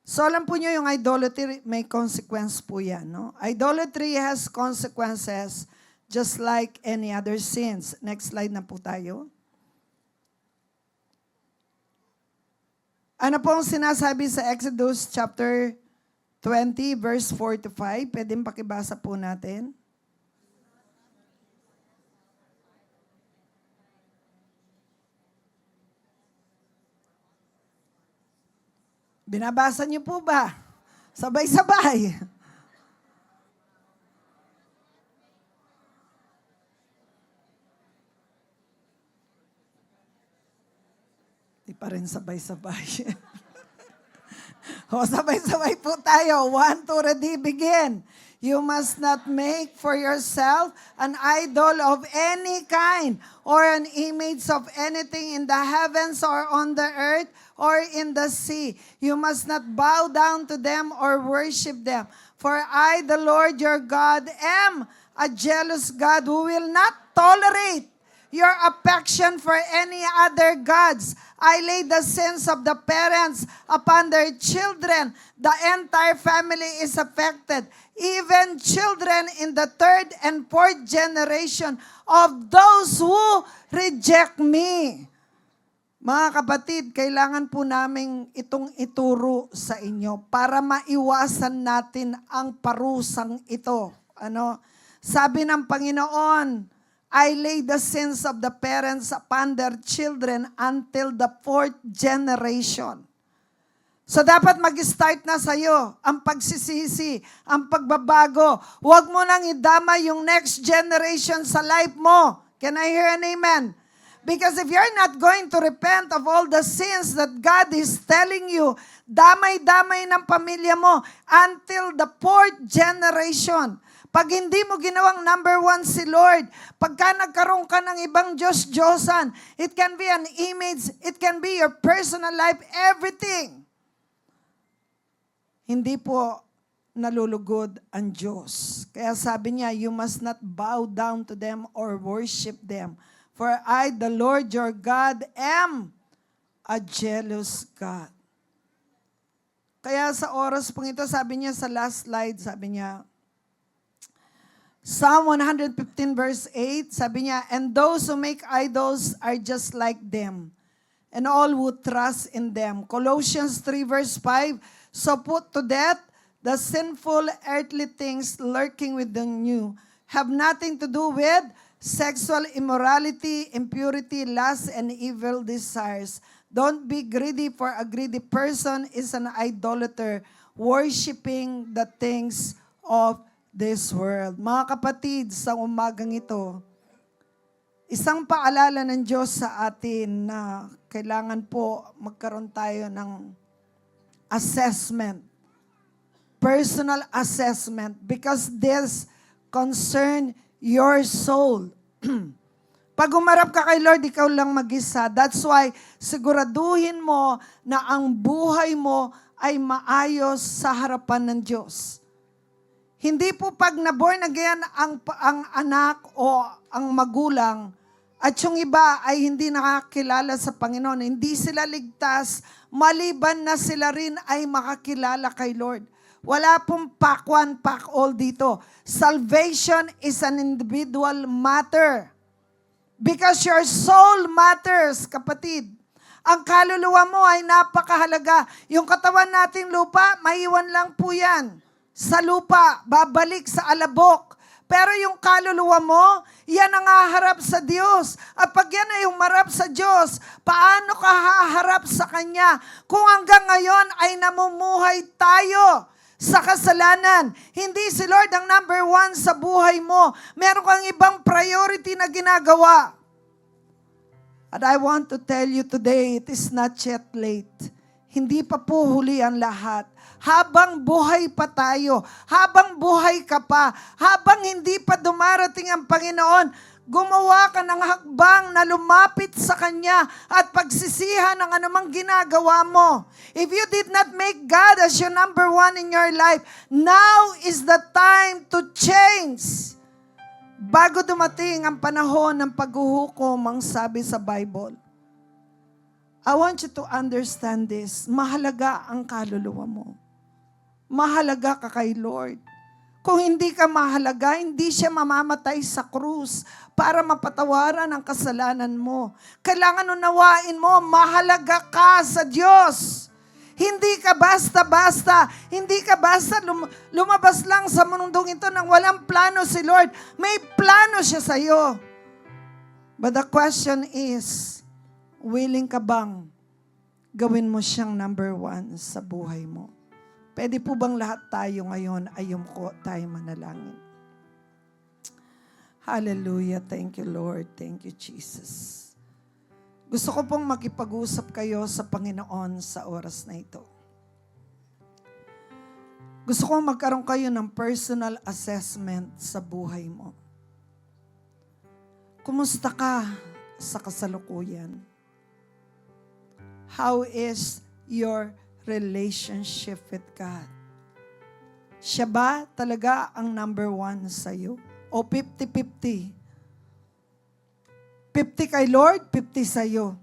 So, alam po nyo yung idolatry, may consequence po yan. No? Idolatry has consequences just like any other sins. Next slide na po tayo. Ano pong sinasabi sa Exodus chapter 20, verse 4 to 5? Pwedeng pakibasa po natin. Binabasa niyo po ba? Sabay-sabay. Di pa rin sabay-sabay. O, sabay-sabay po tayo. 1, 2, ready, begin. You must not make for yourself an idol of any kind or an image of anything in the heavens or on the earth or in the sea. You must not bow down to them or worship them. For I, the Lord your God, am a jealous God who will not tolerate your affection for any other gods. I lay the sins of the parents upon their children. The entire family is affected. Even children in the 3rd and 4th generation of those who reject me. Mga kapatid, kailangan po namin itong ituro sa inyo para maiwasan natin ang parusang ito. Sabi ng Panginoon, I lay the sins of the parents upon their children until the 4th generation. So dapat mag-start na sa'yo ang pagsisisi, ang pagbabago. Huwag mo nang idama yung next generation sa life mo. Can I hear an amen? Because if you're not going to repent of all the sins that God is telling you, damay-damay ng pamilya mo until the 4th generation. Pag hindi mo ginawang number one si Lord, pagka nagkaroon ka ng ibang Diyos-Diyosan, it can be an image, it can be your personal life, everything. Hindi po nalulugod ang Diyos. Kaya sabi niya, you must not bow down to them or worship them. For I, the Lord your God, am a jealous God. Kaya sa oras pong ito, sabi niya sa last slide, sabi niya, Psalm 115 verse 8, sabi niya, and those who make idols are just like them, and all who trust in them. Colossians 3 verse 5, so put to death the sinful earthly things lurking within you. Have nothing to do with sexual immorality, impurity, lust, and evil desires. Don't be greedy, for a greedy person is an idolater, worshiping the things of this world. Mga kapatid, sa umagang ito, isang paalala ng Diyos sa atin na kailangan po magkaroon tayo ng assessment, personal assessment, because this concern your soul. Pag umarap ka kay Lord, ikaw lang mag-isa. That's why siguraduhin mo na ang buhay mo ay maayos sa harapan ng Diyos. Hindi po pag na-born again ang anak o ang magulang at yung iba ay hindi nakakilala sa Panginoon, hindi sila ligtas, maliban na sila rin ay makakilala kay Lord. Wala pong pack one, pack all dito. Salvation is an individual matter. Because your soul matters, kapatid. Ang kaluluwa mo ay napakahalaga. Yung katawan nating lupa, maiwan lang po yan. Sa lupa, babalik sa alabok. Pero yung kaluluwa mo, yan ang haharap sa Diyos. At pag yan ay humarap sa Diyos, paano ka haharap sa Kanya? Kung hanggang ngayon ay namumuhay tayo sa kasalanan, hindi si Lord ang number one sa buhay mo. Meron kang ibang priority na ginagawa. And I want to tell you today, it is not yet late. Hindi pa po huli ang lahat. Habang buhay pa tayo, habang buhay ka pa, habang hindi pa dumarating ang Panginoon, gumawa ka ng hakbang na lumapit sa Kanya at pagsisihan ng anumang ginagawa mo. If you did not make God as your number one in your life, now is the time to change. Bago dumating ang panahon ng paghuhukom, ang sabi sa Bible. I want you to understand this. Mahalaga ang kaluluwa mo. Mahalaga ka kay Lord. Kung hindi ka mahalaga, hindi siya mamamatay sa krus para mapatawaran ang kasalanan mo. Kailangan unawain mo, mahalaga ka sa Diyos. Hindi ka basta-basta, hindi ka basta lumabas lang sa mundong ito nang walang plano si Lord. May plano siya sa iyo. But the question is, willing ka bang gawin mo siyang number one sa buhay mo? Pwede po bang lahat tayo ngayon ay yumko tayo manalangin? Hallelujah. Thank you, Lord. Thank you, Jesus. Gusto ko pong makipag-usap kayo sa Panginoon sa oras na ito. Gusto ko magkaroon kayo ng personal assessment sa buhay mo. Kumusta ka sa kasalukuyan? How is your relationship with God? Siya ba talaga ang number one sa'yo? O 50-50? 50 kay Lord, 50 sa'yo.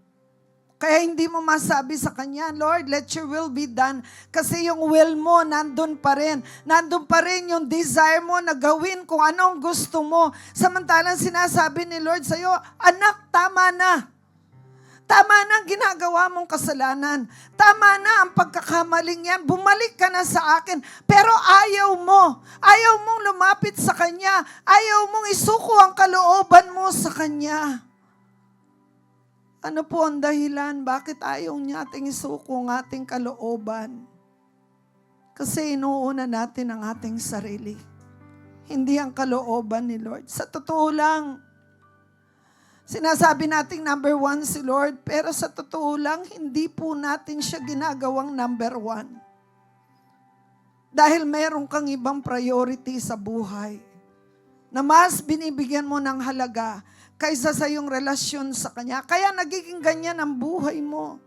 Kaya hindi mo masabi sa Kanya, Lord, let your will be done. Kasi yung will mo, nandun pa rin. Nandun pa rin yung desire mo na gawin kung anong gusto mo. Samantalang sinasabi ni Lord sa'yo, anak, tama na. Tama na ang ginagawa mong kasalanan. Tama na ang pagkakamaling yan. Bumalik ka na sa akin. Pero ayaw mo. Ayaw mong lumapit sa Kanya. Ayaw mong isuko ang kalooban mo sa Kanya. Ano po ang dahilan? Bakit ayaw niya ating isuko ang ating kalooban? Kasi inuuna natin ang ating sarili. Hindi ang kalooban ni Lord. Sa totoo lang, sinasabi nating number one si Lord, pero sa totoo lang, hindi po natin siya ginagawang number one. Dahil meron kang ibang priority sa buhay na mas binibigyan mo ng halaga kaysa sa iyong relasyon sa Kanya. Kaya nagiging ganyan ang buhay mo.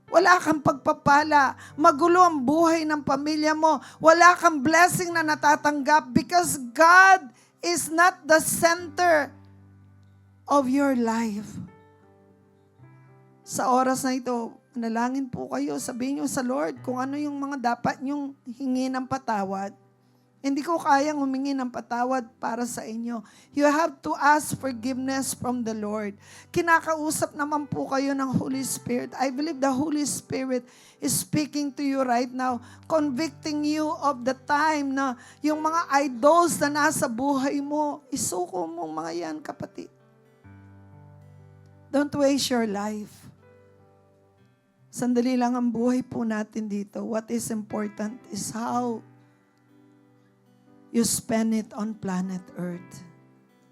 Wala kang pagpapala. Magulo ang buhay ng pamilya mo. Wala kang blessing na natatanggap because God is not the center of your life. Sa oras na ito, manalangin po kayo. Sabihin niyo sa Lord kung ano yung mga dapat niyong hingi ng patawad. Hindi ko kayang humingi ng patawad para sa inyo. You have to ask forgiveness from the Lord. Kinakausap naman po kayo ng Holy Spirit. I believe the Holy Spirit is speaking to you right now, convicting you of the time na yung mga idols na nasa buhay mo, isuko mo mga yan, kapatid. Don't waste your life. Sandali lang ang buhay po natin dito. What is important is how you spend it on planet Earth.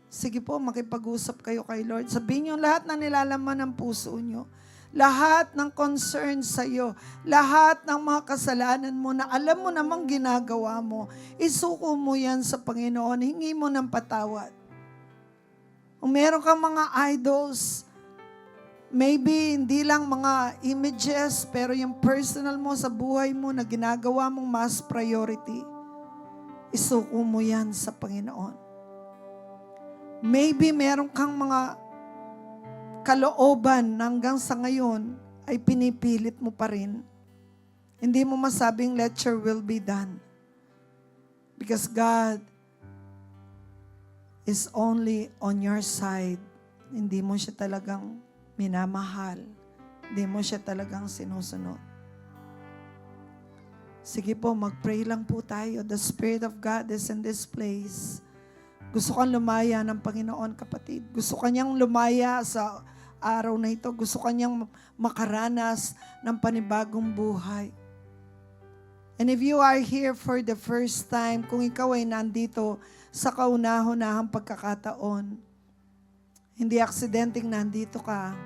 Sige po, makipag-usap kayo kay Lord. Sabihin niyo lahat na nilalaman ng puso niyo. Lahat ng concern sa iyo. Lahat ng mga kasalanan mo na alam mo namang ginagawa mo. Isuko mo yan sa Panginoon. Hingi mo ng patawad. Kung meron kang mga idols, Maybe hindi lang mga images, pero yung personal mo sa buhay mo na ginagawa mong mas priority, isuko mo yan sa Panginoon. Maybe meron kang mga kalooban na hanggang sa ngayon ay pinipilit mo pa rin. Hindi mo masabing, let your will be done. Because God is only on your side. Hindi mo siya talagang minamahal. Hindi mo siya talagang sinusunod. Sige po, mag-pray lang po tayo. The Spirit of God is in this place. Gusto kang lumaya ng Panginoon, kapatid. Gusto kanyang lumaya sa araw na ito. Gusto kanyang makaranas ng panibagong buhay. And if you are here for the first time, kung ikaw ay nandito sa kauna-unahang pagkakataon, hindi aksidenteng nandito ka.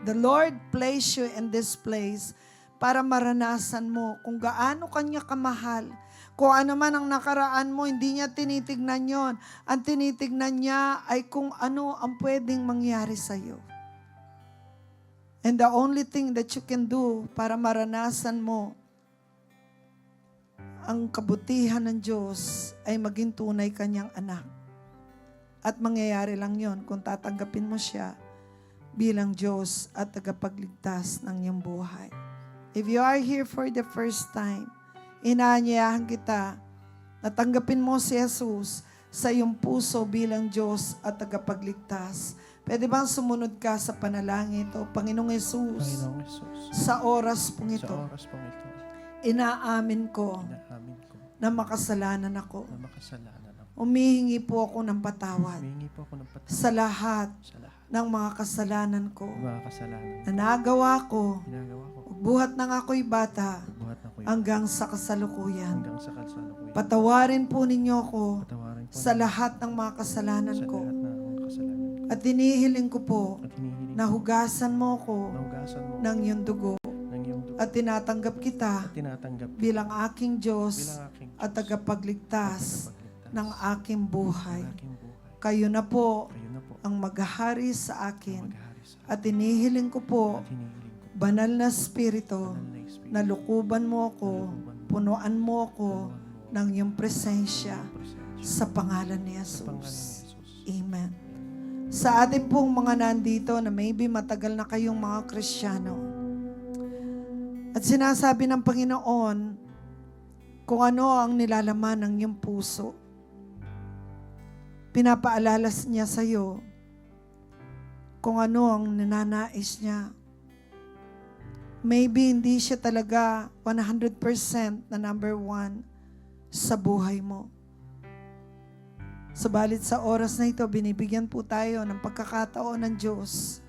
The Lord placed you in this place para maranasan mo kung gaano kanya kamahal. Kung ano man ang nakaraan mo, hindi niya tinitignan yon. Ang tinitignan niya ay kung ano ang pwedeng mangyari sa iyo. And the only thing that you can do para maranasan mo ang kabutihan ng Diyos ay maging tunay kanyang anak. At mangyayari lang yon kung tatanggapin mo siya bilang Diyos at tagapagligtas ng iyong buhay. If you are here for the first time, inaanyayahan kita na tanggapin mo si Jesus sa iyong puso bilang Diyos at tagapagligtas. Pwede bang sumunod ka sa panalangin ito? Panginoong Jesus, sa oras pong ito, inaamin ko na makasalanan ako. Humihingi po ako ng patawad sa lahat ng mga kasalanan ko na nagawa ko buhat nang ako'y bata hanggang sa kasalukuyan. Patawarin po ninyo ako sa lahat ng mga kasalanan ko. At hinihiling ko po na hugasan mo ko ng iyong dugo. At tinatanggap kita bilang aking Diyos at tagapagligtas ng aking buhay. Kayo na po ang maghahari sa akin. At hinihiling ko po, banal na Espiritu, na lukuban mo ako, punuan mo ako ng iyong presensya sa pangalan ni Jesus. Amen. Sa ating pong mga nandito na maybe matagal na kayong mga Kristiyano, at sinasabi ng Panginoon kung ano ang nilalaman ng iyong puso, pinapaalala niya sa iyo kung ano ang ninanais niya. Maybe hindi siya talaga 100% na number one sa buhay mo. Subalit sa oras na ito, binibigyan po tayo ng pagkakataon ng Diyos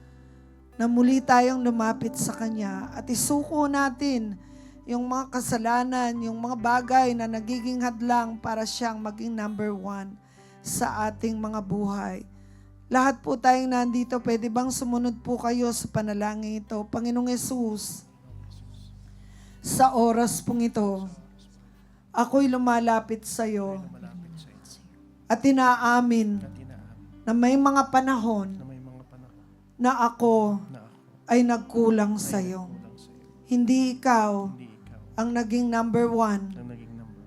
na muli tayong lumapit sa Kanya at isuko natin yung mga kasalanan, yung mga bagay na nagiging hadlang para siyang maging number one sa ating mga buhay. Lahat po tayong nandito, pwede bang sumunod po kayo sa panalangin ito? Panginoong Yesus, sa oras pong ito, ako'y lumalapit sa iyo at inaamin na may mga panahon na ako ay nagkulang sa iyo. Hindi ikaw ang naging number one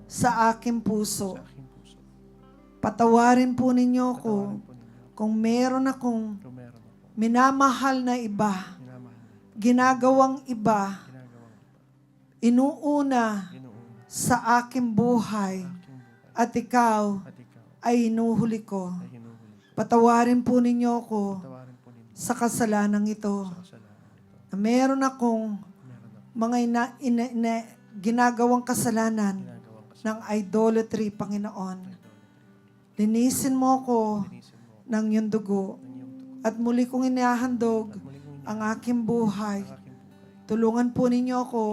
sa aking puso. Patawarin po ninyo ako kung meron akong minamahal na iba, ginagawang iba, inuuna sa aking buhay at ikaw ay inuhuli ko. Patawarin po ninyo ako sa kasalanan ito. Na meron akong mga ginagawang kasalanan ng idolatry, Panginoon. Linisin mo ako ng iyong dugo at muli kong inihahandog ang aking buhay. Tulungan po ninyo ako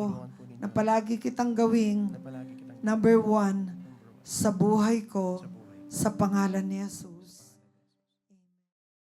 na palagi kitang gawing number one sa buhay ko sa pangalan ni Jesus.